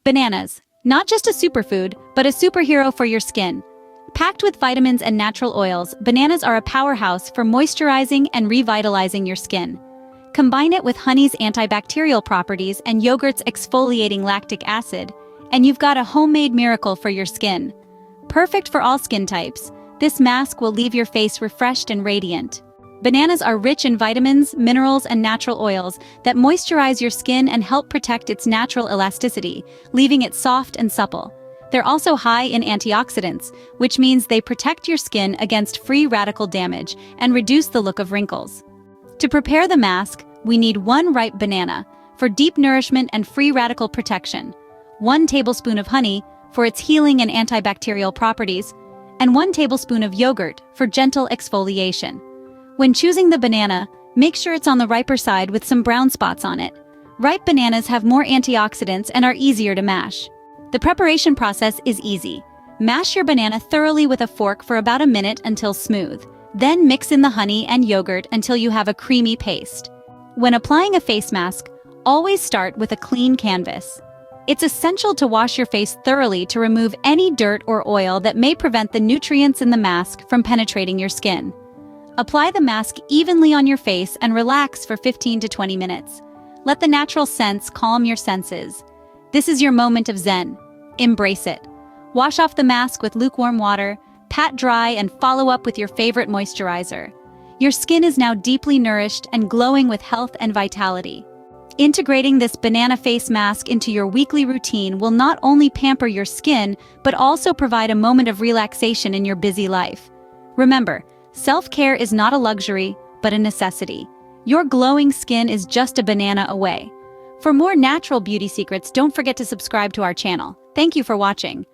Bananas. Not just a superfood, but a superhero for your skin. Packed with vitamins and natural oils, bananas are a powerhouse for moisturizing and revitalizing your skin. Combine it with honey's antibacterial properties and yogurt's exfoliating lactic acid, and you've got a homemade miracle for your skin. Perfect for all skin types, this mask will leave your face refreshed and radiant. Bananas are rich in vitamins, minerals, and natural oils that moisturize your skin and help protect its natural elasticity, leaving it soft and supple. They're also high in antioxidants, which means they protect your skin against free radical damage and reduce the look of wrinkles. To prepare the mask, we need 1 ripe banana for deep nourishment and free radical protection, 1 tablespoon of honey for its healing and antibacterial properties, and 1 tablespoon of yogurt for gentle exfoliation. When choosing the banana, make sure it's on the riper side with some brown spots on it. Ripe bananas have more antioxidants and are easier to mash. The preparation process is easy. Mash your banana thoroughly with a fork for about a minute until smooth. Then mix in the honey and yogurt until you have a creamy paste. When applying a face mask, always start with a clean canvas. It's essential to wash your face thoroughly to remove any dirt or oil that may prevent the nutrients in the mask from penetrating your skin. Apply the mask evenly on your face and relax for 15 to 20 minutes. Let the natural scents calm your senses. This is your moment of zen. Embrace it. Wash off the mask with lukewarm water, pat dry, and follow up with your favorite moisturizer. Your skin is now deeply nourished and glowing with health and vitality. Integrating this banana face mask into your weekly routine will not only pamper your skin, but also provide a moment of relaxation in your busy life. Remember, self-care is not a luxury, but a necessity. Your glowing skin is just a banana away. For more natural beauty secrets, don't forget to subscribe to our channel. Thank you for watching.